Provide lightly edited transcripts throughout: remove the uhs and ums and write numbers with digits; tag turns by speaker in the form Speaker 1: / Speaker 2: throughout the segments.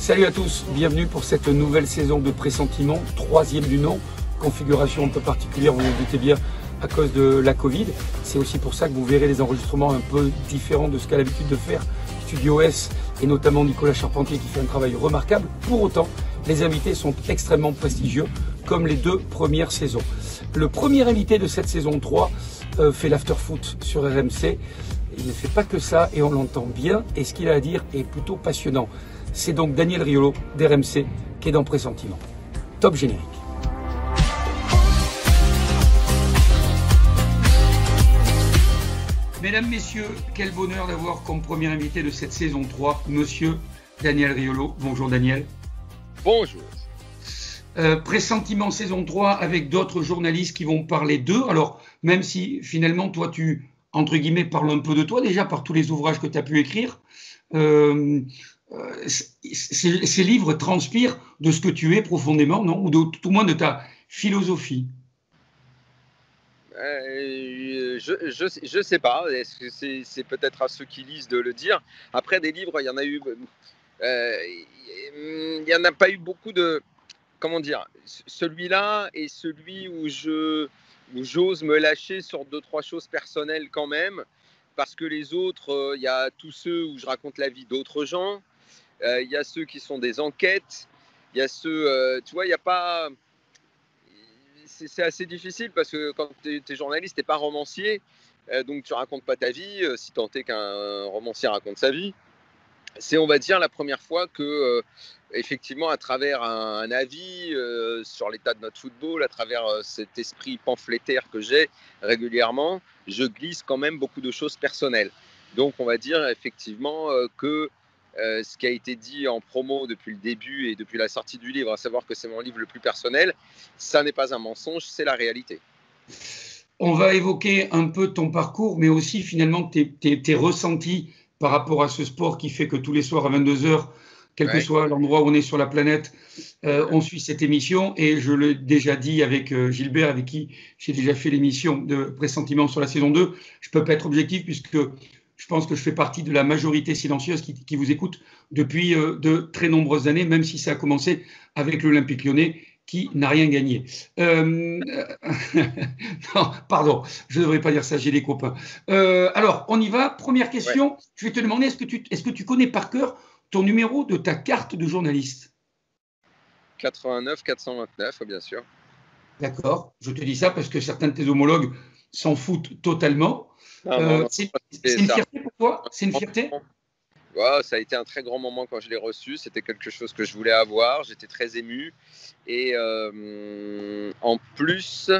Speaker 1: Salut à tous, bienvenue pour cette nouvelle saison de Pressentiment, troisième du nom, configuration un peu particulière, vous vous doutez bien, à cause de la Covid. C'est aussi pour ça que vous verrez des enregistrements un peu différents de ce qu'a l'habitude de faire Studio S et notamment Nicolas Charpentier qui fait un travail remarquable. Pour autant, les invités sont extrêmement prestigieux, comme les deux premières saisons. Le premier invité de cette saison 3 fait l'after-foot sur RMC. Il ne fait pas que ça et on l'entend bien et ce qu'il a à dire est plutôt passionnant. C'est donc Daniel Riolo d'RMC qui est dans Pressentiment. Top générique. Mesdames, Messieurs, quel bonheur d'avoir comme premier invité de cette saison 3, Monsieur Daniel Riolo. Bonjour Daniel.
Speaker 2: Bonjour.
Speaker 1: Pressentiment saison 3 avec d'autres journalistes qui vont parler d'eux. Alors, même si finalement, toi, tu, entre guillemets, parles un peu de toi déjà par tous les ouvrages que tu as pu écrire, ces livres transpirent de ce que tu es profondément, non? Ou de, tout au moins de ta philosophie.
Speaker 2: Je sais pas. Est-ce que c'est peut-être à ceux qui lisent de le dire. Après, des livres, il y en a eu. Il n'y en a pas eu beaucoup de. Comment dire? Celui-là est celui où j'ose me lâcher sur 2-3 choses personnelles quand même. Parce que les autres, il y a tous ceux où je raconte la vie d'autres gens. Il y a ceux qui sont des enquêtes. Il y a ceux. Tu vois, il n'y a pas. C'est assez difficile parce que quand tu es journaliste, tu n'es pas romancier, donc tu racontes pas ta vie, si tant est qu'un romancier raconte sa vie. C'est, on va dire, la première fois que, effectivement, à travers un avis sur l'état de notre football, à travers cet esprit pamphlétaire que j'ai régulièrement, je glisse quand même beaucoup de choses personnelles. Donc, on va dire effectivement que ce qui a été dit en promo depuis le début et depuis la sortie du livre, à savoir que c'est mon livre le plus personnel, ça n'est pas un mensonge, c'est la réalité.
Speaker 1: On va évoquer un peu ton parcours, mais aussi finalement tes ressentis par rapport à ce sport qui fait que tous les soirs à 22h, quel que soit l'endroit où on est sur la planète, on suit cette émission. Et je l'ai déjà dit avec Gilbert, avec qui j'ai déjà fait l'émission de Pressentiment sur la saison 2. Je ne peux pas être objectif puisque je pense que je fais partie de la majorité silencieuse qui vous écoute depuis de très nombreuses années, même si ça a commencé avec l'Olympique Lyonnais qui n'a rien gagné. Non, pardon, je ne devrais pas dire ça, j'ai des copains. Alors, on y va. Première question, ouais. Je vais te demander, est-ce que tu connais par cœur ton numéro de ta carte de journaliste?
Speaker 2: 89 429, bien sûr.
Speaker 1: D'accord, je te dis ça parce que certains de tes homologues s'en foutent totalement. C'est une fierté pour toi? C'est une fierté?
Speaker 2: Ouais, ça a été un très grand moment quand je l'ai reçu. C'était quelque chose que je voulais avoir. J'étais très ému. Et en plus,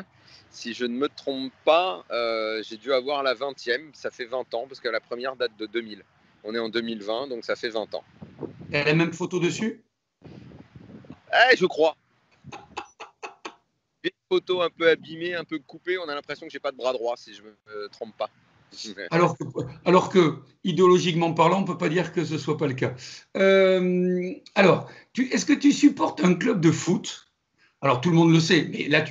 Speaker 2: si je ne me trompe pas, j'ai dû avoir la 20e. Ça fait 20 ans parce que la première date de 2000. On est en 2020, donc ça fait 20 ans.
Speaker 1: Tu as la même photo dessus?
Speaker 2: Je crois. Une photo un peu abîmée, un peu coupée. On a l'impression que j'ai pas de bras droit, si je me trompe pas.
Speaker 1: Alors que, idéologiquement parlant, on ne peut pas dire que ce ne soit pas le cas. Alors, est-ce que tu supportes un club de foot? Alors, tout le monde le sait, mais là,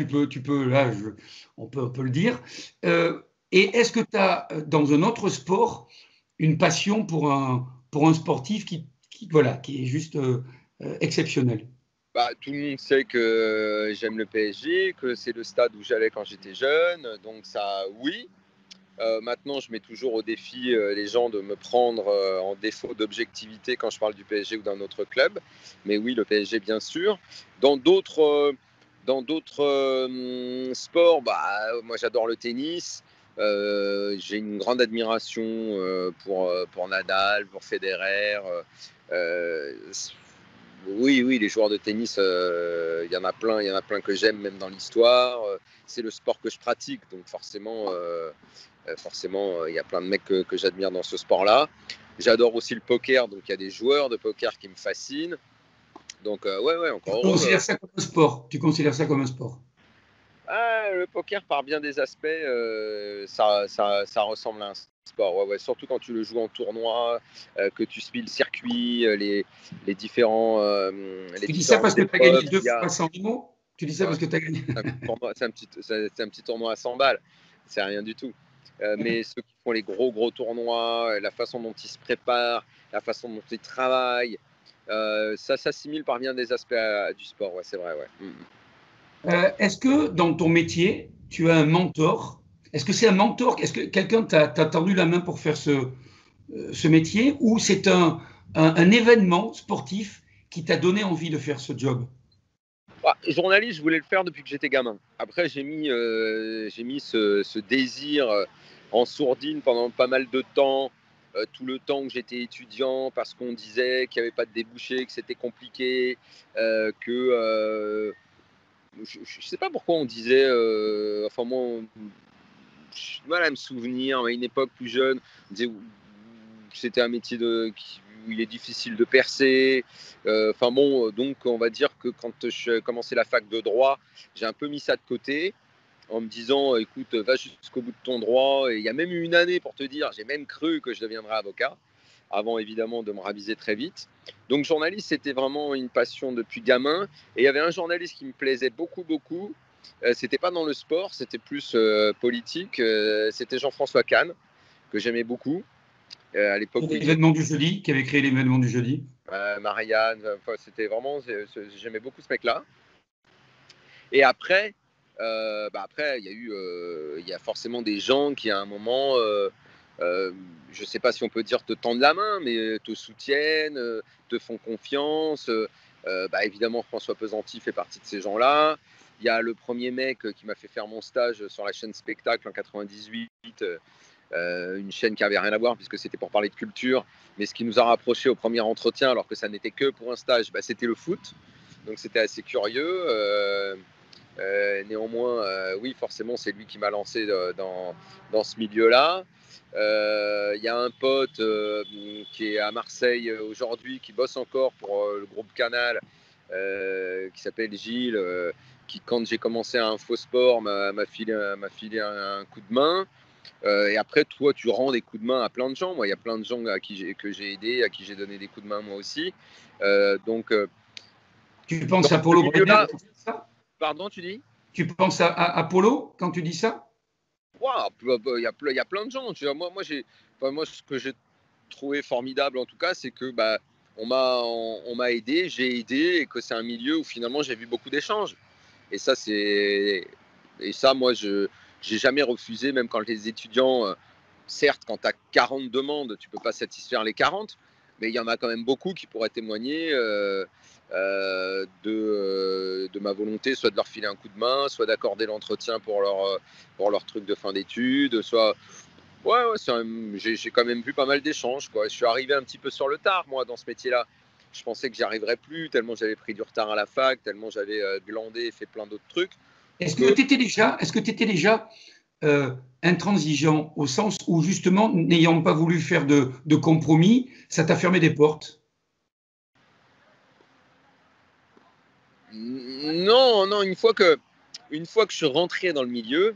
Speaker 1: on peut le dire. Et est-ce que tu as, dans un autre sport, une passion pour un sportif qui est juste exceptionnel?
Speaker 2: Tout le monde sait que j'aime le PSG, que c'est le stade où j'allais quand j'étais jeune, donc ça, oui. Maintenant, je mets toujours au défi les gens de me prendre en défaut d'objectivité quand je parle du PSG ou d'un autre club. Mais oui, le PSG, bien sûr. Dans d'autres sports, moi j'adore le tennis. J'ai une grande admiration pour Nadal, pour Federer. Oui, les joueurs de tennis, y en a plein que j'aime, même dans l'histoire. C'est le sport que je pratique, donc forcément, il y a plein de mecs que j'admire dans ce sport-là. J'adore aussi le poker, donc il y a des joueurs de poker qui me fascinent. Donc ouais, encore
Speaker 1: heureux. Tu considères ça comme un sport? Tu considères ça comme un sport?
Speaker 2: Le poker, par bien des aspects, ça ressemble à un sport. Ouais, surtout quand tu le joues en tournoi, que tu suis le circuit, les différents.
Speaker 1: Tu dis ça parce que tu as gagné 2 fois 100 000 €? Tu dis ça parce que tu as gagné?
Speaker 2: C'est un petit tournoi à 100 balles. C'est rien du tout. Mais ceux qui font les gros tournois, la façon dont ils se préparent, la façon dont ils travaillent, Ça s'assimile par bien des aspects du sport, ouais, c'est vrai. Ouais.
Speaker 1: Est-ce que dans ton métier, tu as un mentor? Est-ce que c'est un mentor? Est-ce que quelqu'un t'a tendu la main pour faire ce métier ou c'est un événement sportif qui t'a donné envie de faire ce job?
Speaker 2: Journaliste, je voulais le faire depuis que j'étais gamin. Après, j'ai mis ce désir en sourdine pendant pas mal de temps, tout le temps que j'étais étudiant, parce qu'on disait qu'il n'y avait pas de débouché, que c'était compliqué, que je ne sais pas pourquoi on disait, enfin moi, j'ai du mal à me souvenir, à une époque plus jeune, on disait que c'était un métier où il est difficile de percer. Enfin bon, donc on va dire que quand je commençais la fac de droit, j'ai un peu mis ça de côté en me disant, écoute, va jusqu'au bout de ton droit. Et il y a même eu une année, pour te dire, j'ai même cru que je deviendrais avocat, avant évidemment de me raviser très vite. Donc journaliste, c'était vraiment une passion depuis gamin. Et il y avait un journaliste qui me plaisait beaucoup, beaucoup. C'était pas dans le sport, c'était plus politique. C'était Jean-François Kahn, que j'aimais beaucoup à l'époque où il était
Speaker 1: L'événement du jeudi, qui avait créé l'événement du jeudi.
Speaker 2: Marianne. Enfin, c'était vraiment, j'aimais beaucoup ce mec-là. Et après, après, il y a forcément des gens qui à un moment, je ne sais pas si on peut dire te tendent la main, mais te soutiennent, te font confiance. Évidemment, François Pesanti fait partie de ces gens-là. Il y a le premier mec qui m'a fait faire mon stage sur la chaîne Spectacle en 98, une chaîne qui n'avait rien à voir puisque c'était pour parler de culture. Mais ce qui nous a rapprochés au premier entretien, alors que ça n'était que pour un stage, c'était le foot. Donc c'était assez curieux. Néanmoins, oui, forcément, c'est lui qui m'a lancé dans ce milieu-là. Il y a un pote qui est à Marseille aujourd'hui, qui bosse encore pour le groupe Canal, qui s'appelle Gilles, qui, quand j'ai commencé à Infosport, m'a filé un coup de main. Et après, toi, tu rends des coups de main à plein de gens. Moi, il y a plein de gens que j'ai aidés, à qui j'ai donné des coups de main moi aussi. Donc,
Speaker 1: Tu
Speaker 2: dans
Speaker 1: penses à
Speaker 2: ce
Speaker 1: Paulo Breitner
Speaker 2: milieu-là,
Speaker 1: quand tu dis ça?
Speaker 2: pardon, tu dis?
Speaker 1: Tu penses à Polo quand tu dis ça?
Speaker 2: Wow, il y a plein de gens. Tu vois, moi, ce que j'ai trouvé formidable, en tout cas, c'est que on m'a aidé, j'ai aidé, et que c'est un milieu où finalement j'ai vu beaucoup d'échanges. Et ça, moi, je j'ai jamais refusé, même quand les étudiants, certes, quand tu as 40 demandes, tu peux pas satisfaire les 40, mais il y en a quand même beaucoup qui pourraient témoigner de ma volonté, soit de leur filer un coup de main, soit d'accorder l'entretien pour leur truc de fin d'études, soit... Ouais, j'ai quand même vu pas mal d'échanges, quoi. Je suis arrivé un petit peu sur le tard, moi, dans ce métier-là. Je pensais que j'y arriverais plus, tellement j'avais pris du retard à la fac, tellement j'avais glandé et fait plein d'autres trucs.
Speaker 1: Est-ce que
Speaker 2: Que
Speaker 1: tu étais déjà intransigeant au sens où justement, n'ayant pas voulu faire de compromis, ça t'a fermé des portes?
Speaker 2: non, non, une fois que je suis rentré dans le milieu,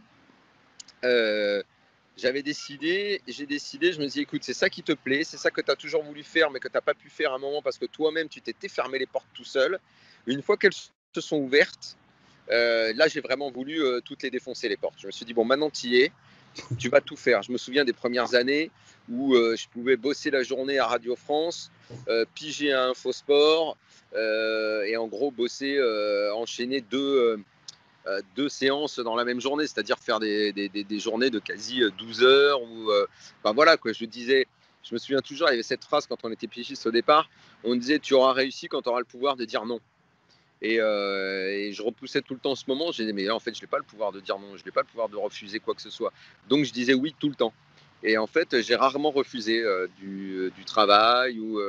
Speaker 2: euh, j'ai décidé, je me dis, écoute, c'est ça qui te plaît, c'est ça que tu as toujours voulu faire, mais que tu n'as pas pu faire à un moment parce que toi-même, tu t'étais fermé les portes tout seul. Une fois qu'elles se sont ouvertes, là, j'ai vraiment voulu toutes les défoncer, les portes. Je me suis dit, bon, maintenant, tu y es, tu vas tout faire. Je me souviens des premières années où je pouvais bosser la journée à Radio France, piger à Infosport, et en gros, bosser, enchaîner deux séances dans la même journée, c'est-à-dire faire des journées de quasi 12 heures. Voilà, quoi, je me souviens toujours, il y avait cette phrase quand on était pigiste au départ, on disait, tu auras réussi quand tu auras le pouvoir de dire non. Et je repoussais tout le temps ce moment. J'ai dit, mais là, en fait, je n'ai pas le pouvoir de dire non, je n'ai pas le pouvoir de refuser quoi que ce soit. Donc, je disais oui tout le temps. Et en fait, j'ai rarement refusé du travail ou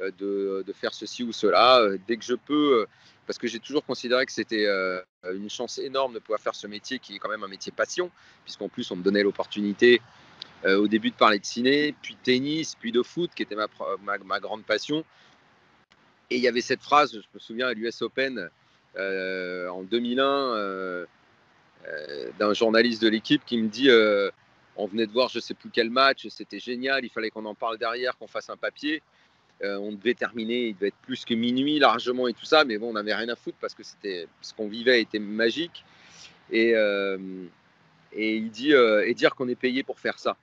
Speaker 2: de faire ceci ou cela. Dès que je peux, parce que j'ai toujours considéré que c'était une chance énorme de pouvoir faire ce métier qui est quand même un métier passion, puisqu'en plus, on me donnait l'opportunité au début de parler de ciné, puis de tennis, puis de foot, qui était ma grande passion. Et il y avait cette phrase, je me souviens à l'US Open en 2001, d'un journaliste de l'équipe qui me dit on venait de voir je ne sais plus quel match, c'était génial, il fallait qu'on en parle derrière, qu'on fasse un papier. On devait terminer, il devait être plus que minuit largement et tout ça, mais bon, on n'avait rien à foutre parce que ce qu'on vivait était magique. Et, euh, et il dit et dire qu'on est payé pour faire ça.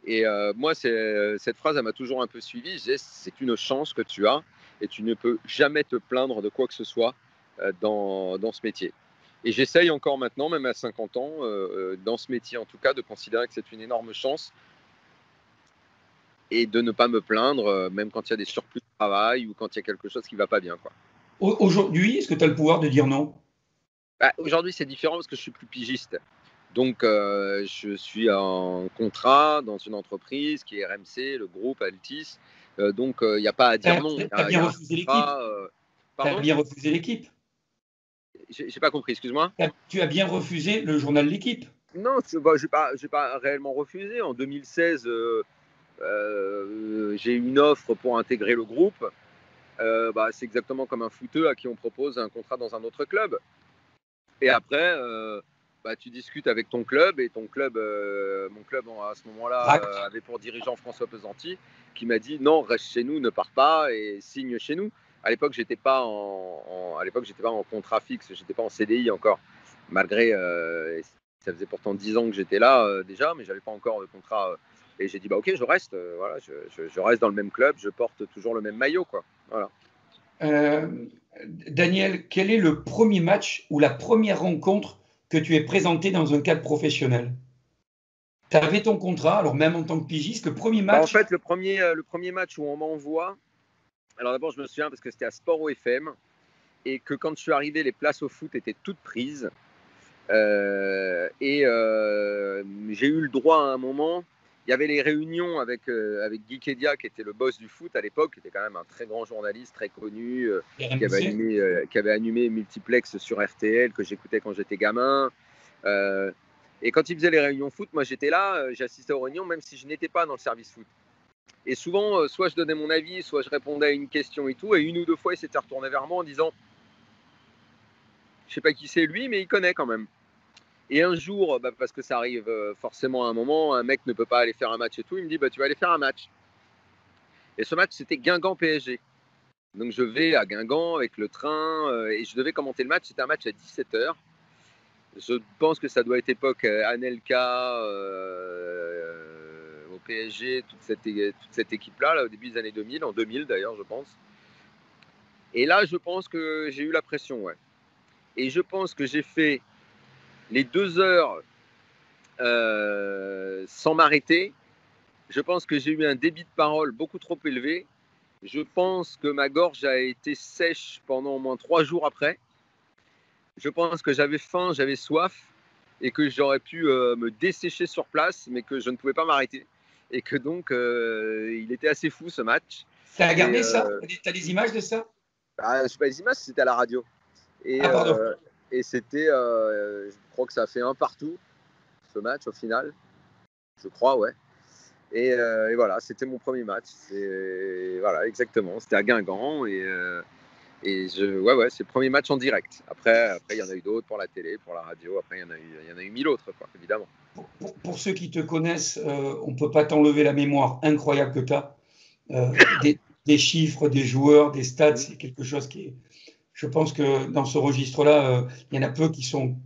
Speaker 2: Et moi, cette phrase, elle m'a toujours un peu suivi. Je disais, c'est une chance que tu as. et tu ne peux jamais te plaindre de quoi que ce soit dans ce métier. Et j'essaye encore maintenant, même à 50 ans, dans ce métier en tout cas, de considérer que c'est une énorme chance et de ne pas me plaindre, même quand il y a des surplus de travail ou quand il y a quelque chose qui ne va pas bien, quoi.
Speaker 1: Aujourd'hui, est-ce que tu as le pouvoir de dire non?
Speaker 2: Aujourd'hui, c'est différent parce que je suis plus pigiste. Donc, je suis en contrat dans une entreprise qui est RMC, le groupe Altis. Donc, il n'y a pas à dire non.
Speaker 1: Tu as bien refusé l'équipe. Tu as
Speaker 2: Pardon ?
Speaker 1: bien refusé l'équipe.
Speaker 2: J'ai pas compris, excuse-moi.
Speaker 1: Tu as bien refusé le journal L'équipe.
Speaker 2: Non, je n'ai pas réellement refusé. En 2016, j'ai eu une offre pour intégrer le groupe. C'est exactement comme un footeux à qui on propose un contrat dans un autre club. Et après, tu discutes avec ton club et ton club, mon club à ce moment-là avait pour dirigeant François Pesanti qui m'a dit non, reste chez nous, ne pars pas et signe chez nous. À l'époque, j'étais pas en contrat fixe, j'étais pas en CDI encore, malgré ça faisait pourtant 10 ans que j'étais là déjà, mais j'avais pas encore de contrat. Et j'ai dit ok, je reste, voilà, je reste dans le même club, je porte toujours le même maillot, quoi. Voilà.
Speaker 1: Daniel, quel est le premier match ou la première rencontre que tu es présenté dans un cadre professionnel? Tu avais ton contrat, alors même en tant que pigiste, le premier match…
Speaker 2: En fait, le premier match où on m'envoie, alors d'abord je me souviens parce que c'était à Sport OFM et que quand je suis arrivé, les places au foot étaient toutes prises. J'ai eu le droit à un moment, il y avait les réunions avec Guy Kedia qui était le boss du foot à l'époque, qui était quand même un très grand journaliste, très connu, qui avait animé Multiplex sur RTL, que j'écoutais quand j'étais gamin. Et quand il faisait les réunions foot, moi j'étais là, j'assistais aux réunions même si je n'étais pas dans le service foot. Et souvent, soit je donnais mon avis, soit je répondais à une question et tout, et une ou deux fois il s'était retourné vers moi en disant « Je sais pas qui c'est lui, mais il connaît quand même ». Et un jour, parce que ça arrive forcément à un moment, un mec ne peut pas aller faire un match et tout, il me dit tu vas aller faire un match. Et ce match, c'était Guingamp-PSG. Donc je vais à Guingamp avec le train et je devais commenter le match. C'était un match à 17h. Je pense que ça doit être époque Anelka, au PSG, toute cette équipe-là, là, au début des années 2000, en 2000 d'ailleurs, je pense. Et là, je pense que j'ai eu la pression, ouais. Et je pense que j'ai fait les 2 heures sans m'arrêter. Je pense que j'ai eu un débit de parole beaucoup trop élevé. Je pense que ma gorge a été sèche pendant au moins 3 jours après. Je pense que j'avais faim, j'avais soif et que j'aurais pu me dessécher sur place, mais que je ne pouvais pas m'arrêter. Et que donc, il était assez fou ce match.
Speaker 1: Tu as regardé ça? Tu as des images de ça?
Speaker 2: Je ne sais pas les images, c'était à la radio. Et c'était, je crois que ça a fait 1 partout, ce match au final. Je crois, ouais. Et voilà, c'était mon premier match. Voilà, exactement. C'était à Guingamp et c'est le premier match en direct. Après, il y en a eu d'autres pour la télé, pour la radio. Après, il y en a eu 1000 autres, quoi, évidemment.
Speaker 1: Pour ceux qui te connaissent, on ne peut pas t'enlever la mémoire incroyable que tu as. Des chiffres, des joueurs, des stats, c'est quelque chose qui est… Je pense que dans ce registre-là, il y en a peu qui sont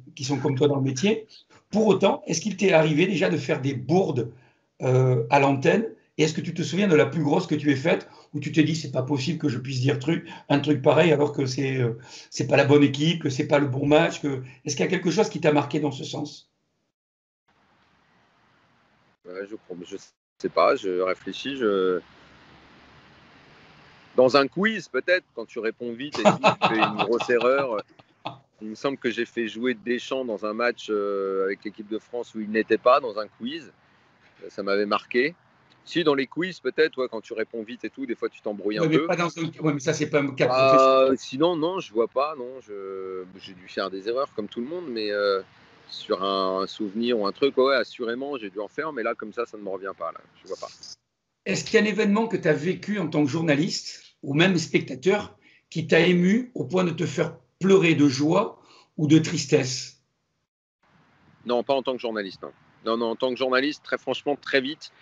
Speaker 1: comme toi dans le métier. Pour autant, est-ce qu'il t'est arrivé déjà de faire des bourdes à l'antenne? Et est-ce que tu te souviens de la plus grosse que tu aies faite où tu t'es dit c'est pas possible que je puisse dire un truc pareil alors que c'est pas la bonne équipe, que c'est pas le bon match, est-ce qu'il y a quelque chose qui t'a marqué dans ce sens?
Speaker 2: Je sais pas, je réfléchis. Dans un quiz, peut-être, quand tu réponds vite et tu fais une grosse erreur. Il me semble que j'ai fait jouer Deschamps dans un match avec l'équipe de France où il n'était pas, dans un quiz. Ça m'avait marqué. Si, dans les quiz, peut-être, ouais, quand tu réponds vite et tout, des fois tu t'embrouilles un peu.
Speaker 1: Mais ça, c'est pas un cas professionnel.
Speaker 2: Sinon, non, je vois pas. Non, j'ai dû faire des erreurs comme tout le monde, mais sur un souvenir ou un truc, ouais, assurément, j'ai dû en faire, mais là, comme ça ne me revient pas. Là, je vois pas.
Speaker 1: Est-ce qu'il y a un événement que tu as vécu en tant que journaliste ou même spectateur qui t'a ému au point de te faire pleurer de joie ou de tristesse?
Speaker 2: Non, pas en tant que journaliste. Non, en tant que journaliste, très franchement, très vite,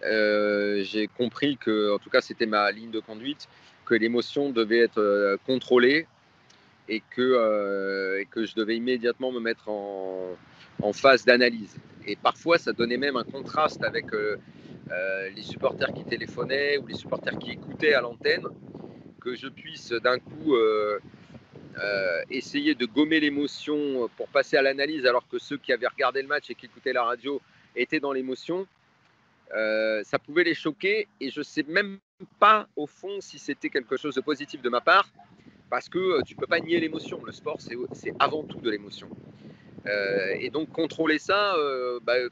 Speaker 2: j'ai compris que, en tout cas, c'était ma ligne de conduite, que l'émotion devait être contrôlée et que je devais immédiatement me mettre en phase d'analyse. Et parfois, ça donnait même un contraste avec les supporters qui téléphonaient ou les supporters qui écoutaient à l'antenne. que je puisse d'un coup essayer de gommer l'émotion pour passer à l'analyse, alors que ceux qui avaient regardé le match et qui écoutaient la radio étaient dans l'émotion, ça pouvait les choquer. Et je ne sais même pas, au fond, si c'était quelque chose de positif de ma part, parce que tu ne peux pas nier l'émotion. Le sport, c'est avant tout de l'émotion. Et donc, contrôler ça,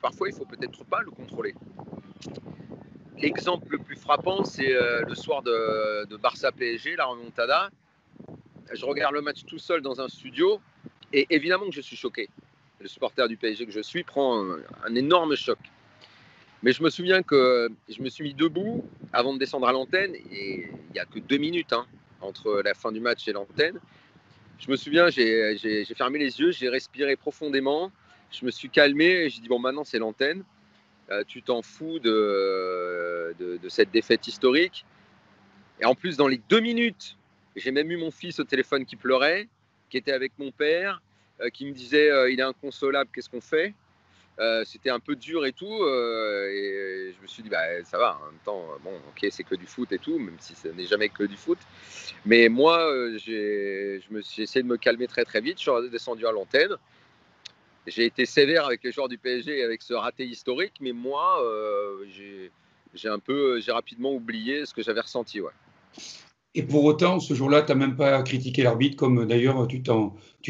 Speaker 2: parfois, il ne faut peut-être pas le contrôler. L'exemple le plus frappant, c'est le soir de Barça-PSG, la remontada. Je regarde le match tout seul dans un studio et évidemment que je suis choqué. Le supporter du PSG que je suis prend un énorme choc. Mais je me souviens que je me suis mis debout avant de descendre à l'antenne et il n'y a que 2 minutes entre la fin du match et l'antenne. Je me souviens, j'ai fermé les yeux, j'ai respiré profondément, je me suis calmé et j'ai dit bon, maintenant c'est l'antenne. Tu t'en fous de cette défaite historique. Et en plus, dans les 2 minutes, j'ai même eu mon fils au téléphone qui pleurait, qui était avec mon père, qui me disait il est inconsolable, qu'est-ce qu'on fait? C'était un peu dur et tout. Et je me suis dit ça va, en même temps, bon, ok, c'est que du foot et tout, même si ce n'est jamais que du foot. Mais moi, j'ai essayé de me calmer très très vite. Je suis redescendu à l'antenne. J'ai été sévère avec les joueurs du PSG avec ce raté historique, mais moi, j'ai rapidement oublié ce que j'avais ressenti. Ouais.
Speaker 1: Et pour autant, ce jour-là, tu n'as même pas critiqué l'arbitre, comme d'ailleurs tu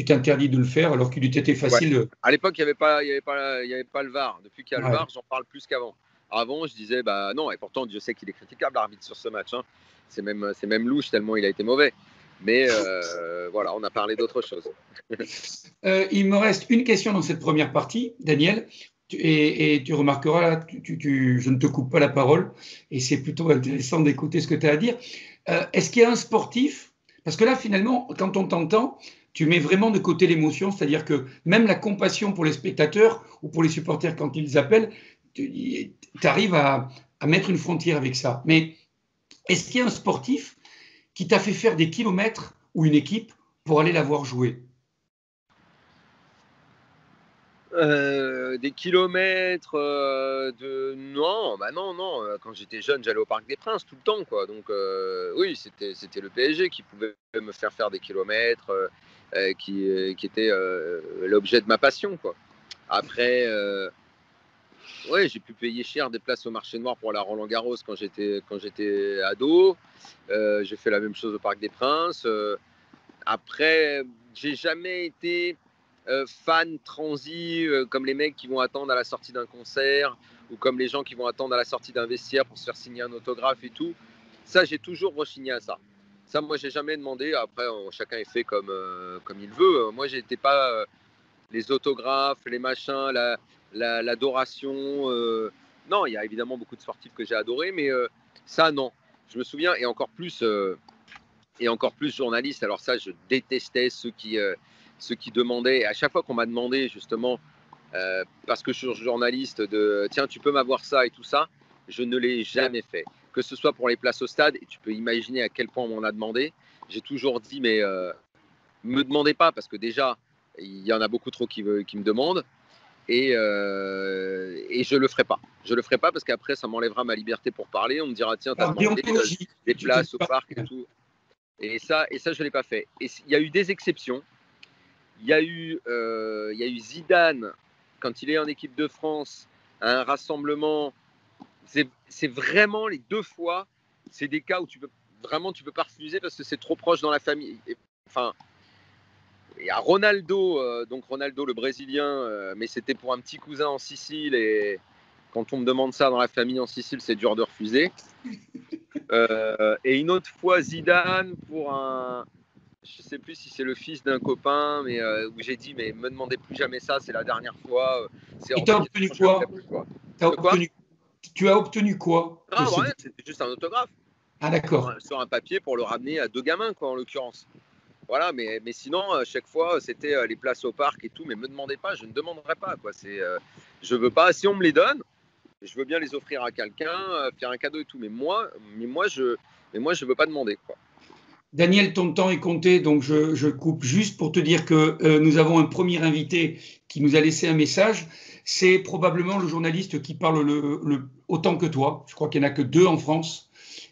Speaker 1: t'interdis de le faire, alors qu'il eût été facile.
Speaker 2: Ouais. À l'époque, il n'y avait pas le VAR. Depuis qu'il y a le VAR, j'en parle plus qu'avant. Avant, je disais, non, et pourtant, Dieu sait qu'il est critiquable, l'arbitre, sur ce match. C'est même louche, tellement il a été mauvais. Mais voilà, on a parlé d'autre chose.
Speaker 1: Il me reste une question dans cette première partie, Daniel. Et tu remarqueras, là, je ne te coupe pas la parole, et c'est plutôt intéressant d'écouter ce que tu as à dire. Est-ce qu'il y a un sportif, parce que là, finalement, quand on t'entend, tu mets vraiment de côté l'émotion, c'est-à-dire que même la compassion pour les spectateurs ou pour les supporters quand ils appellent, tu arrives à mettre une frontière avec ça. Mais est-ce qu'il y a un sportif qui t'a fait faire des kilomètres ou une équipe pour aller la voir jouer?
Speaker 2: Des kilomètres non. Quand j'étais jeune, j'allais au Parc des Princes tout le temps, quoi. Donc oui, c'était le PSG qui pouvait me faire des kilomètres, qui était l'objet de ma passion, quoi. Après, ouais, j'ai pu payer cher des places au marché noir pour la Roland-Garros quand j'étais ado. J'ai fait la même chose au Parc des Princes. Après, j'ai jamais été fan transi comme les mecs qui vont attendre à la sortie d'un concert ou comme les gens qui vont attendre à la sortie d'un vestiaire pour se faire signer un autographe et tout. Ça, j'ai toujours rechigné à ça. Ça, moi, j'ai jamais demandé. Après, chacun est fait comme il veut. Moi, j'étais pas les autographes, les machins, l'adoration. Non, il y a évidemment beaucoup de sportifs que j'ai adorés, mais ça, non. Je me souviens, et encore plus journaliste. Alors ça, je détestais ceux qui demandaient. Et à chaque fois qu'on m'a demandé, justement, parce que je suis journaliste, tiens, tu peux m'avoir ça et tout ça, je ne l'ai jamais fait. Que ce soit pour les places au stade, et tu peux imaginer à quel point on m'en a demandé. J'ai toujours dit, mais me demandez pas, parce que déjà, il y en a beaucoup trop qui me demandent. Et je le ferai pas. Je le ferai pas parce qu'après, ça m'enlèvera ma liberté pour parler. On me dira, tiens, t'as demandé des places au parc et tout. Et ça, je ne l'ai pas fait. Et il y a eu des exceptions. Il y a eu Zidane, quand il est en équipe de France, à un rassemblement. C'est vraiment les 2 fois, c'est des cas où tu peux pas refuser parce que c'est trop proche dans la famille. Il y a Ronaldo, donc Ronaldo le Brésilien, mais c'était pour un petit cousin en Sicile. Et quand on me demande ça dans la famille en Sicile, c'est dur de refuser. Et une autre fois Zidane pour je sais plus si c'est le fils d'un copain, mais où j'ai dit mais me demandez plus jamais ça, c'est la dernière fois.
Speaker 1: Et tu as obtenu quoi? Tu as obtenu quoi?
Speaker 2: Non, ouais, c'était juste un autographe.
Speaker 1: Ah d'accord.
Speaker 2: Sur un papier pour le ramener à 2 gamins, quoi, en l'occurrence. Voilà, mais sinon, à chaque fois, c'était les places au parc et tout, mais me demandez pas, je ne demanderai pas, quoi. Je veux pas, si on me les donne, je veux bien les offrir à quelqu'un, faire un cadeau et tout, mais moi, je veux pas demander, quoi.
Speaker 1: Daniel, ton temps est compté, donc je coupe juste pour te dire que nous avons un premier invité qui nous a laissé un message. C'est probablement le journaliste qui parle autant que toi. Je crois qu'il n'y en a que 2 en France.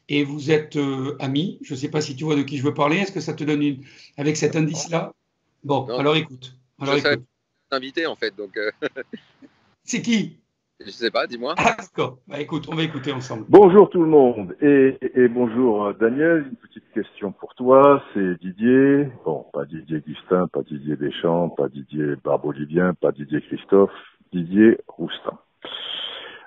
Speaker 1: et vous êtes amis. Je ne sais pas si tu vois de qui je veux parler. Est-ce que ça te donne avec cet indice-là? Bon,
Speaker 2: Non,
Speaker 1: alors écoute.
Speaker 2: je
Speaker 1: Alors
Speaker 2: savais
Speaker 1: écoute.
Speaker 2: pas t'inviter en fait, donc
Speaker 1: C'est qui?
Speaker 2: je sais pas, dis-moi.
Speaker 1: Ah, d'accord. Bah, écoute, on va écouter ensemble.
Speaker 3: Bonjour tout le monde et bonjour Daniel. Une petite question pour toi, c'est Didier. Bon, pas Didier Gustin, pas Didier Deschamps, pas Didier Barbolivien, pas Didier Christophe, Didier Roustin.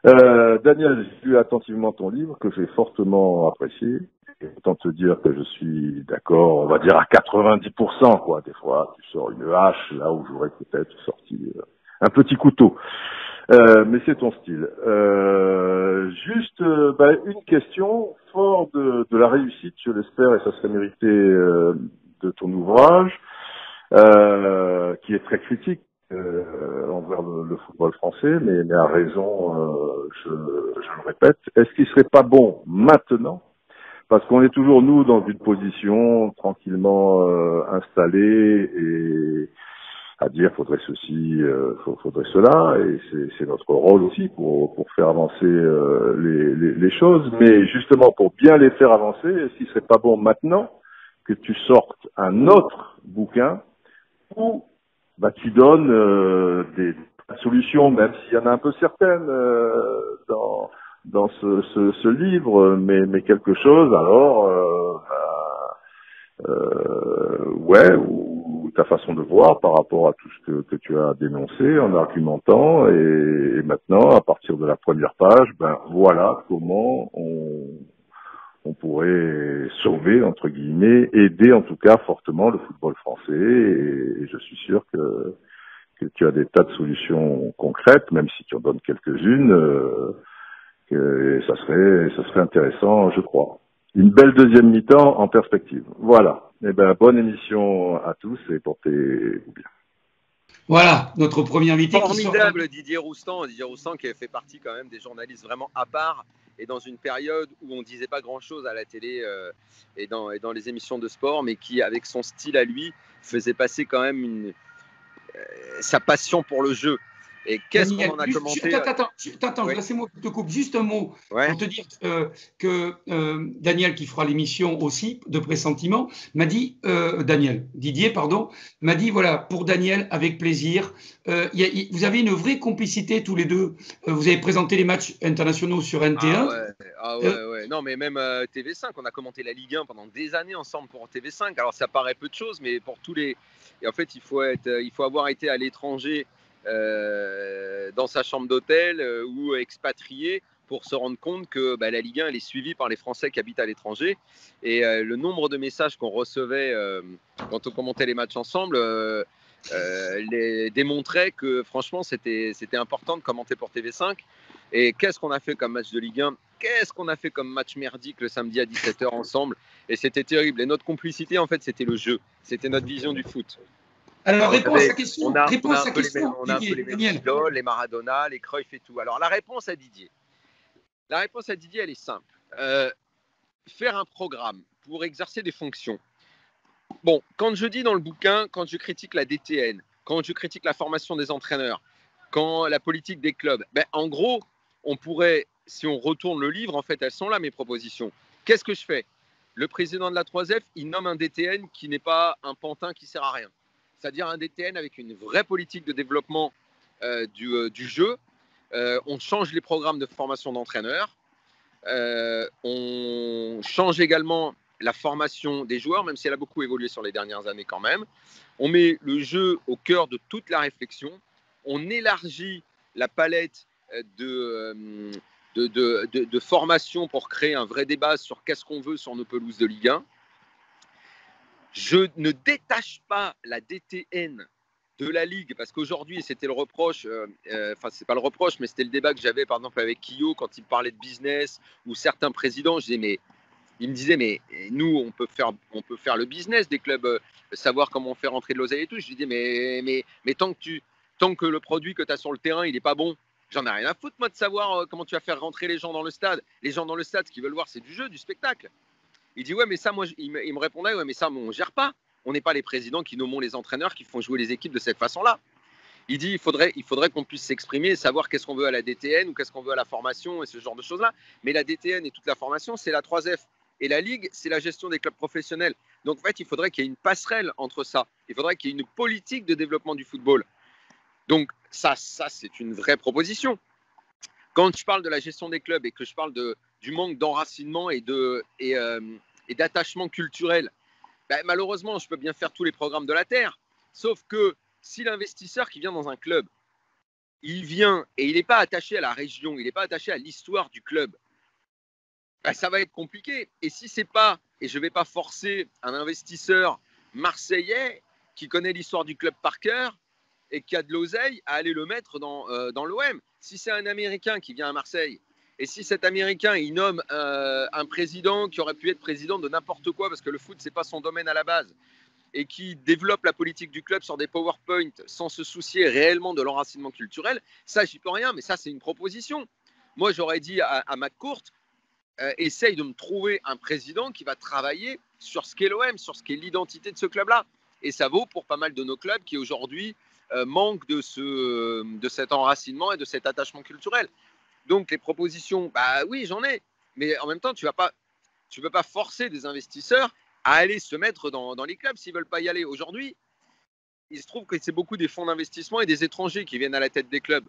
Speaker 3: Daniel, j'ai lu attentivement ton livre que j'ai fortement apprécié. Et autant te dire que je suis d'accord, on va dire à 90%, quoi. Des fois, tu sors une hache là où j'aurais peut-être sorti un petit couteau. Mais c'est ton style. Juste une question, fort de la réussite, je l'espère, et ça serait mérité de ton ouvrage, qui est très critique envers le football français, mais à raison, je le répète. Est-ce qu'il serait pas bon maintenant, parce qu'on est toujours nous dans une position tranquillement installée et à dire faudrait ceci, faudrait cela, et c'est notre rôle aussi pour faire avancer les choses. Mais justement, pour bien les faire avancer, est-ce qu'il serait pas bon maintenant que tu sortes un autre bouquin où tu donnes des solutions, même s'il y en a un peu certaines dans ce livre, mais quelque chose alors ou ta façon de voir par rapport à tout ce que tu as dénoncé en argumentant, et maintenant, à partir de la première page, voilà comment on pourrait sauver, entre guillemets, aider en tout cas fortement le football français, et je suis sûr que tu as des tas de solutions concrètes, même si tu en donnes quelques-unes, que ça serait intéressant, je crois. Une belle deuxième mi-temps en perspective. Voilà. Bonne émission à tous et portez-vous bien.
Speaker 1: Voilà, notre premier invité qui sort.
Speaker 2: Formidable, Didier Roustan qui a fait partie quand même des journalistes vraiment à part, et dans une période où on disait pas grand-chose à la télé et dans les émissions de sport, mais qui, avec son style à lui, faisait passer quand même sa passion pour le jeu. Et qu'est-ce qu'on en a commenté?
Speaker 1: Attends,
Speaker 2: oui.
Speaker 1: laissez-moi que je te coupe juste un mot pour te dire que Daniel, qui fera l'émission aussi de Pressentiment, m'a dit, Didier, m'a dit, voilà, pour Daniel, avec plaisir. Vous avez une vraie complicité tous les deux. Vous avez présenté les matchs internationaux sur NT1.
Speaker 2: Ouais. Non, mais même TV5, on a commenté la Ligue 1 pendant des années ensemble pour TV5. Alors ça paraît peu de choses, mais pour tous les... Et en fait, il faut avoir été à l'étranger dans sa chambre d'hôtel ou expatrié pour se rendre compte que la Ligue 1 elle est suivie par les Français qui habitent à l'étranger, et le nombre de messages qu'on recevait quand on commentait les matchs ensemble démontrait que franchement c'était important de commenter pour TV5. Et qu'est-ce qu'on a fait comme match de Ligue 1, qu'est-ce qu'on a fait comme match merdique le samedi à 17h ensemble, et c'était terrible. Et notre complicité en fait c'était le jeu, c'était notre vision du foot.
Speaker 1: Alors, réponse à la question.
Speaker 2: On a un peu les mêmes idoles, les Maradona, les Cruyff et tout. Alors, la réponse à Didier, elle est simple. Faire un programme pour exercer des fonctions. Bon, quand je dis dans le bouquin, quand je critique la DTN, quand je critique la formation des entraîneurs, quand la politique des clubs, en gros, on pourrait, si on retourne le livre, en fait, elles sont là, mes propositions. Qu'est-ce que je fais? Le président de la 3F, il nomme un DTN qui n'est pas un pantin qui sert à rien. C'est-à-dire un DTN avec une vraie politique de développement du jeu. On change les programmes de formation d'entraîneurs. On change également la formation des joueurs, même si elle a beaucoup évolué sur les dernières années quand même. On met le jeu au cœur de toute la réflexion. On élargit la palette de formation pour créer un vrai débat sur qu'est-ce qu'on veut sur nos pelouses de Ligue 1. Je ne détache pas la DTN de la Ligue, parce qu'aujourd'hui, c'était le reproche, c'est pas le reproche, mais c'était le débat que j'avais par exemple avec Quillot quand il parlait de business, ou certains présidents, il me disait, mais nous, on peut faire le business des clubs, savoir comment on fait rentrer de l'oseille et tout. Je lui dis, mais tant que le produit que tu as sur le terrain, il n'est pas bon, j'en ai rien à foutre, moi, de savoir comment tu vas faire rentrer les gens dans le stade. Les gens dans le stade, ce qu'ils veulent voir, c'est du jeu, du spectacle. Il dit, ouais, mais ça, moi, il me répondait, ouais, mais ça, on ne gère pas. On n'est pas les présidents qui nommons les entraîneurs qui font jouer les équipes de cette façon-là. Il dit il faudrait qu'on puisse s'exprimer et savoir qu'est-ce qu'on veut à la DTN ou qu'est-ce qu'on veut à la formation et ce genre de choses-là. Mais la DTN et toute la formation, c'est la 3F. Et la Ligue, c'est la gestion des clubs professionnels. Donc en fait, il faudrait qu'il y ait une passerelle entre ça. Il faudrait qu'il y ait une politique de développement du football. Donc ça c'est une vraie proposition. Quand je parle de la gestion des clubs et que je parle du manque d'enracinement et d'attachement culturel, malheureusement, je peux bien faire tous les programmes de la Terre. Sauf que si l'investisseur qui vient dans un club, il vient et il n'est pas attaché à la région, il n'est pas attaché à l'histoire du club, ça va être compliqué. Et si c'est pas, et je ne vais pas forcer un investisseur marseillais qui connaît l'histoire du club par cœur et qui a de l'oseille à aller le mettre dans l'OM. Si c'est un Américain qui vient à Marseille, et si cet Américain, il nomme un président qui aurait pu être président de n'importe quoi, parce que le foot, c'est pas son domaine à la base, et qui développe la politique du club sur des PowerPoint sans se soucier réellement de l'enracinement culturel, ça, j'y peux rien, mais ça, c'est une proposition. Moi, j'aurais dit à McCourt, essaye de me trouver un président qui va travailler sur ce qu'est l'OM, sur ce qu'est l'identité de ce club-là. Et ça vaut pour pas mal de nos clubs qui aujourd'hui manquent de cet enracinement et de cet attachement culturel. Donc les propositions, oui, j'en ai. Mais en même temps, tu peux pas forcer des investisseurs à aller se mettre dans les clubs s'ils veulent pas y aller. Aujourd'hui, il se trouve que c'est beaucoup des fonds d'investissement et des étrangers qui viennent à la tête des clubs.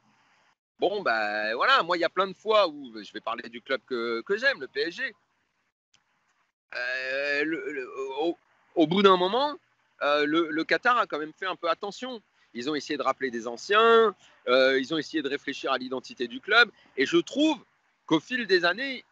Speaker 2: Bon, voilà, moi, il y a plein de fois où je vais parler du club que j'aime, le PSG. Au bout d'un moment, le Qatar a quand même fait un peu attention. Ils ont essayé de rappeler des anciens, ils ont essayé de réfléchir à l'identité du club. Et je trouve qu'au fil des années,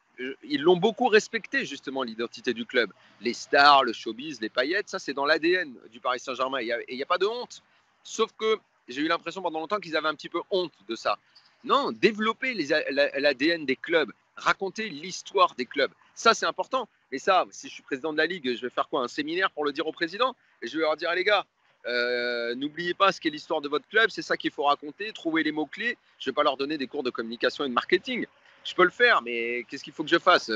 Speaker 2: ils l'ont beaucoup respecté, justement, l'identité du club. Les stars, le showbiz, les paillettes, ça, c'est dans l'ADN du Paris Saint-Germain. Et il n'y a pas de honte. Sauf que j'ai eu l'impression pendant longtemps qu'ils avaient un petit peu honte de ça. Non, développer l'ADN des clubs, raconter l'histoire des clubs, ça c'est important. Et ça, si je suis président de la Ligue, je vais faire quoi? Un séminaire pour le dire au président? Et je vais leur dire, les gars, n'oubliez pas ce qu'est l'histoire de votre club, c'est ça qu'il faut raconter, trouver les mots-clés. Je ne vais pas leur donner des cours de communication et de marketing. Je peux le faire, mais qu'est-ce qu'il faut que je fasse?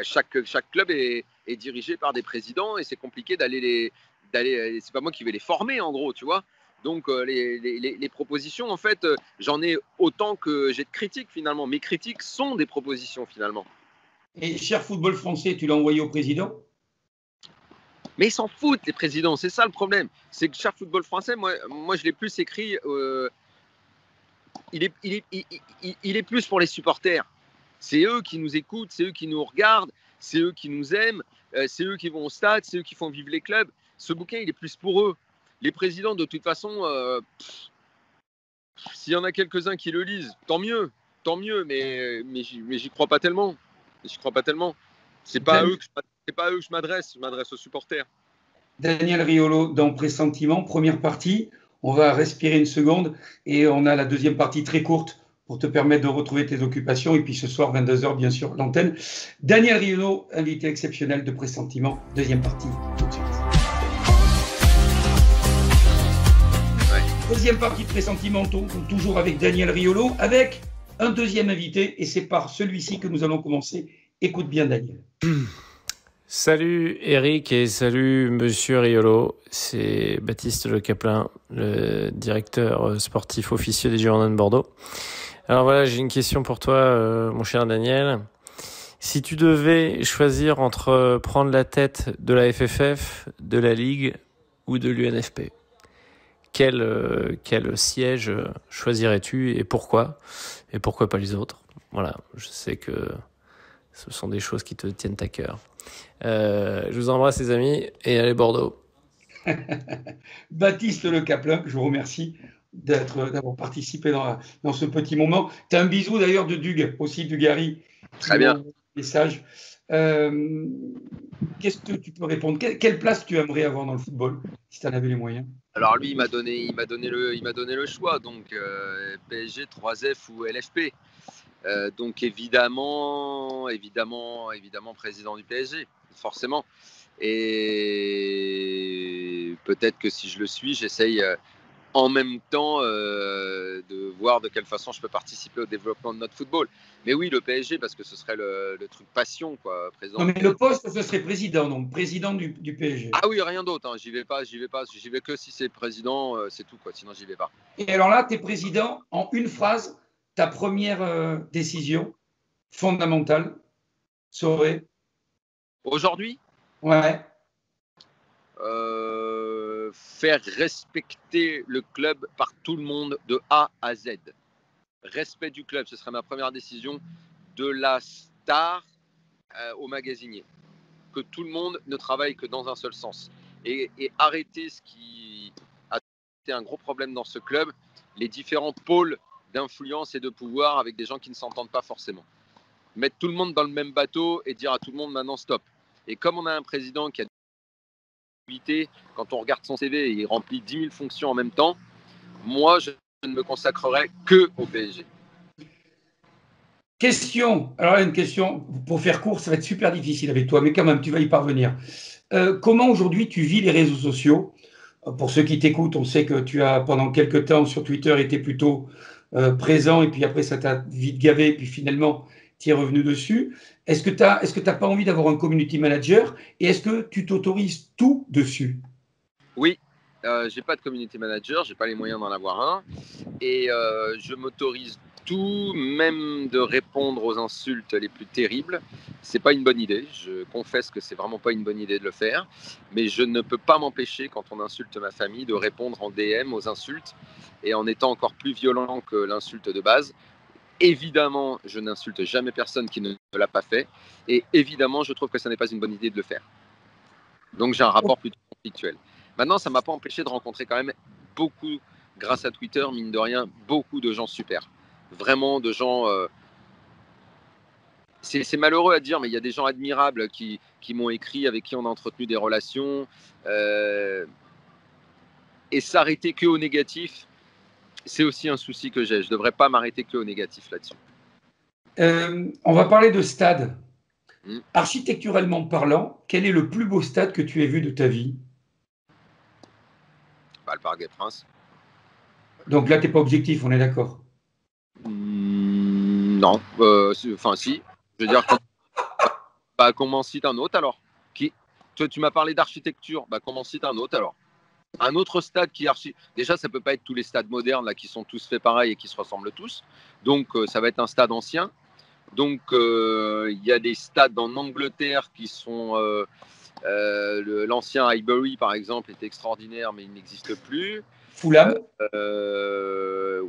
Speaker 2: Chaque club est dirigé par des présidents et c'est compliqué d'aller. C'est pas moi qui vais les former, en gros, tu vois. Donc les propositions, en fait, j'en ai autant que j'ai de critiques finalement. Mes critiques sont des propositions finalement.
Speaker 1: Et cher football français, tu l'as envoyé au président?
Speaker 2: Mais ils s'en foutent, les présidents, c'est ça le problème. C'est que cher football français, moi je l'ai plus écrit, il est plus pour les supporters. C'est eux qui nous écoutent, c'est eux qui nous regardent, c'est eux qui nous aiment, c'est eux qui vont au stade, c'est eux qui font vivre les clubs. Ce bouquin, il est plus pour eux. Les présidents, de toute façon, s'il y en a quelques-uns qui le lisent, tant mieux, mais j'y crois pas tellement. C'est pas à eux que je m'adresse aux supporters.
Speaker 1: Daniel Riolo dans Pressentiment, première partie. On va respirer une seconde et on a la deuxième partie très courte pour te permettre de retrouver tes occupations. Et puis ce soir, 22h, bien sûr, l'antenne. Daniel Riolo, invité exceptionnel de Pressentiment, deuxième partie, tout de suite. Deuxième partie de Pressentiment, toujours avec Daniel Riolo, avec un deuxième invité, et c'est par celui-ci que nous allons commencer. Écoute bien, Daniel.
Speaker 4: Salut Eric et salut Monsieur Riolo, c'est Baptiste Le Caplin, le directeur sportif officieux des Girondins de Bordeaux. Alors voilà, j'ai une question pour toi, mon cher Daniel. Si tu devais choisir entre prendre la tête de la FFF, de la Ligue ou de l'UNFP, quel siège choisirais-tu et pourquoi? Et pourquoi pas les autres? Voilà, je sais que ce sont des choses qui te tiennent à cœur. Je vous embrasse les amis et allez Bordeaux.
Speaker 1: Baptiste Le Caplin, je vous remercie d'avoir participé dans ce petit moment. Tu as un bisou d'ailleurs de Dugue, aussi Dugarry.
Speaker 2: Très bien.
Speaker 1: Message. Qu'est-ce que tu peux répondre? Quelle place tu aimerais avoir dans le football si tu en avais les moyens?
Speaker 2: Alors lui, il m'a donné le choix, donc PSG, 3F ou LFP. Donc évidemment président du PSG, forcément. Et peut-être que si je le suis, j'essaye en même temps de voir de quelle façon je peux participer au développement de notre football. Mais oui, le PSG, parce que ce serait le truc passion, quoi, présent.
Speaker 1: Non, mais le poste, ce serait président, donc président du PSG.
Speaker 2: Ah oui, rien d'autre, hein. J'y vais que si c'est président, c'est tout, quoi, sinon j'y vais pas.
Speaker 1: Et alors là, tu es président, en une phrase, ta première décision fondamentale serait?
Speaker 2: Aujourd'hui,
Speaker 1: Ouais.
Speaker 2: faire respecter le club par tout le monde de A à Z. Respect du club, ce serait ma première décision, de la star au magasinier. Que tout le monde ne travaille que dans un seul sens. Et arrêter ce qui a été un gros problème dans ce club, les différents pôles d'influence et de pouvoir avec des gens qui ne s'entendent pas forcément. Mettre tout le monde dans le même bateau et dire à tout le monde maintenant stop. Et comme on a un président qui a quand on regarde son CV, il remplit 10 000 fonctions en même temps. Moi, je ne me consacrerai que au PSG.
Speaker 1: Question. Alors là, une question, pour faire court, ça va être super difficile avec toi, mais quand même, tu vas y parvenir. Comment aujourd'hui tu vis les réseaux sociaux? Pour ceux qui t'écoutent, on sait que tu as pendant quelques temps sur Twitter été plutôt présent, et puis après ça t'a vite gavé, et puis finalement tu es revenu dessus. Est-ce que tu n'as pas envie d'avoir un community manager, et est-ce que tu t'autorises tout dessus?
Speaker 2: Oui, j'ai pas de community manager, j'ai pas les moyens d'en avoir un, et je m'autorise tout, même de répondre aux insultes les plus terribles. C'est pas une bonne idée, je confesse que c'est vraiment pas une bonne idée de le faire, mais je ne peux pas m'empêcher, quand on insulte ma famille, de répondre en DM aux insultes, et en étant encore plus violent que l'insulte de base. Évidemment, je n'insulte jamais personne qui ne l'a pas fait, et évidemment, je trouve que ce n'est pas une bonne idée de le faire. Donc j'ai un rapport plutôt conflictuel. Maintenant, ça ne m'a pas empêché de rencontrer quand même beaucoup, grâce à Twitter, mine de rien, beaucoup de gens super. Vraiment de gens... c'est malheureux à dire, mais il y a des gens admirables qui m'ont écrit, avec qui on a entretenu des relations. Et s'arrêter que au négatif, c'est aussi un souci que j'ai. Je ne devrais pas m'arrêter que au négatif là-dessus.
Speaker 1: On va parler de stade. Architecturalement parlant, quel est le plus beau stade que tu aies vu de ta vie?
Speaker 2: Le Parc des Princes.
Speaker 1: Donc là, tu n'es pas objectif, on est d'accord?
Speaker 2: Non. Enfin, si. Je veux dire, qu'on m'en cite un autre alors. Toi, tu m'as parlé d'architecture. Qu'on m'en cite un autre alors. Un autre stade qui est déjà, ça ne peut pas être tous les stades modernes là, qui sont tous faits pareil et qui se ressemblent tous. Donc, ça va être un stade ancien. Donc, il y a des stades en Angleterre qui sont... l'ancien Highbury, par exemple, est extraordinaire, mais il n'existe plus.
Speaker 1: Fulham.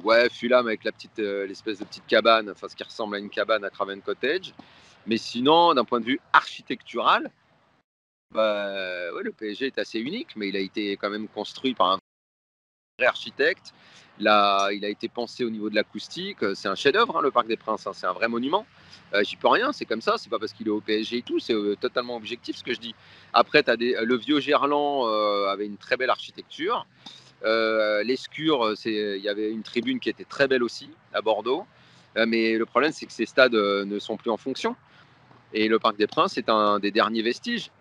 Speaker 2: Ouais, Fulham avec l'espèce de petite cabane, enfin ce qui ressemble à une cabane à Craven Cottage. Mais sinon, d'un point de vue architectural, ouais, le PSG est assez unique, mais il a été quand même construit par un vrai architecte. Là, il a été pensé au niveau de l'acoustique. C'est un chef-d'œuvre, hein, le Parc des Princes. Hein, c'est un vrai monument. J'y peux rien, c'est comme ça. C'est pas parce qu'il est au PSG et tout. C'est totalement objectif ce que je dis. Après, le vieux Gerland avait une très belle architecture. L'Escure, il y avait une tribune qui était très belle aussi à Bordeaux. Mais le problème, c'est que ces stades ne sont plus en fonction. Et le Parc des Princes est un des derniers vestiges.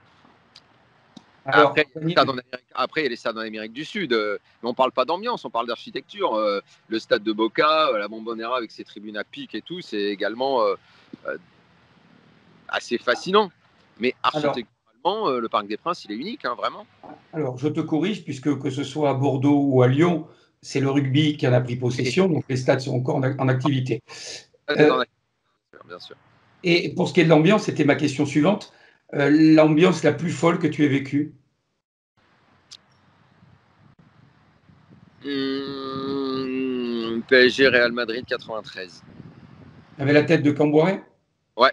Speaker 2: Alors, après, il y a les stades en Amérique du Sud, mais on ne parle pas d'ambiance, on parle d'architecture. Le stade de Boca, la Bombonera avec ses tribunes à pic et tout, c'est également assez fascinant. Mais architecturalement, le Parc des Princes, il est unique, hein, vraiment.
Speaker 1: Alors, je te corrige, puisque que ce soit à Bordeaux ou à Lyon, c'est le rugby qui en a pris possession, donc les stades sont encore en activité.
Speaker 2: Bien sûr.
Speaker 1: Et pour ce qui est de l'ambiance, c'était ma question suivante. L'ambiance la plus folle que tu aies vécue?
Speaker 2: PSG Real Madrid 93.
Speaker 1: Tu avais la tête de Camboiré?
Speaker 2: Ouais.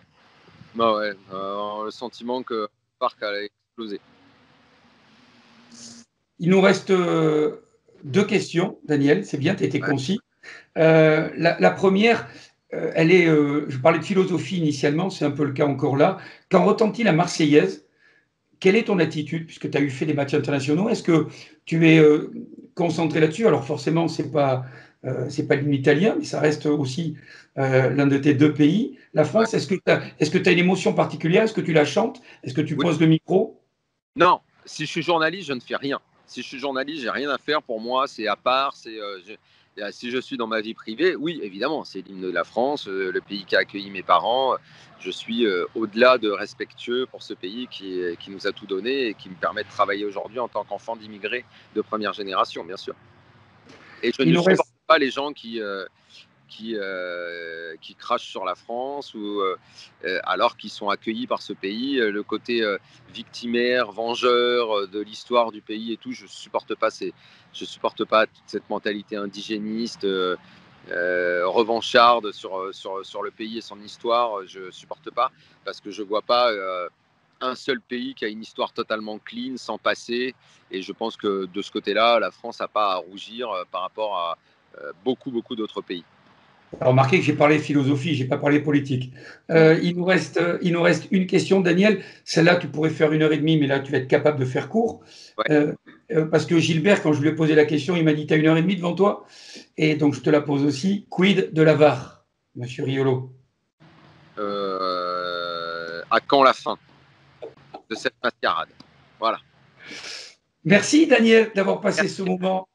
Speaker 2: Ouais. Le sentiment que le parc allait exploser.
Speaker 1: Il nous reste 2 questions, Daniel. C'est bien, tu as été concis. La première, elle est, je parlais de philosophie initialement, c'est un peu le cas encore là. Quand retentit la Marseillaise, quelle est ton attitude, puisque tu as fait des matchs internationaux? Est-ce que tu es concentré là-dessus? Alors forcément, c'est pas l'hymne italien, mais ça reste aussi l'un de tes 2 pays. La France, est-ce que tu as une émotion particulière? Est-ce que tu la chantes? Est-ce que tu poses le micro?
Speaker 2: Non, si je suis journaliste, je ne fais rien. Si je suis journaliste, j'ai rien à faire. Pour moi, c'est à part. Si je suis dans ma vie privée, oui, évidemment, c'est l'hymne de la France, le pays qui a accueilli mes parents. Je suis au-delà de respectueux pour ce pays qui nous a tout donné et qui me permet de travailler aujourd'hui en tant qu'enfant d'immigrés de première génération, bien sûr. Et je ne supporte pas les gens qui crachent sur la France ou alors qu'ils sont accueillis par ce pays. Le côté victimaire, vengeur de l'histoire du pays et tout, je supporte pas toute cette mentalité indigéniste, revancharde sur le pays et son histoire. Je supporte pas parce que je vois pas un seul pays qui a une histoire totalement clean, sans passé. Et je pense que de ce côté-là, la France n'a pas à rougir par rapport à beaucoup d'autres pays.
Speaker 1: Remarquez que j'ai parlé philosophie, j'ai pas parlé politique. Il nous reste une question, Daniel. Celle-là, tu pourrais faire 1h30, mais là, tu vas être capable de faire court. Ouais. Parce que Gilbert, quand je lui ai posé la question, il m'a dit, tu as 1h30 devant toi. Et donc, je te la pose aussi. Quid de la VAR, monsieur Riolo?
Speaker 2: À quand la fin de cette mascarade? Voilà.
Speaker 1: Merci, Daniel, d'avoir passé ce moment.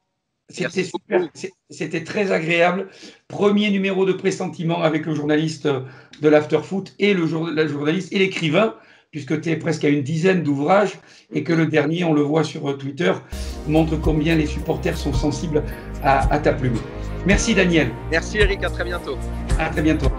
Speaker 1: C'était super, c'était très agréable. Premier numéro de Pressentiment avec le journaliste de l'Afterfoot et la journaliste et l'écrivain, puisque tu es presque à une dizaine d'ouvrages et que le dernier, on le voit sur Twitter, montre combien les supporters sont sensibles à ta plume. Merci Daniel.
Speaker 2: Merci Eric, à très bientôt.
Speaker 1: À très bientôt.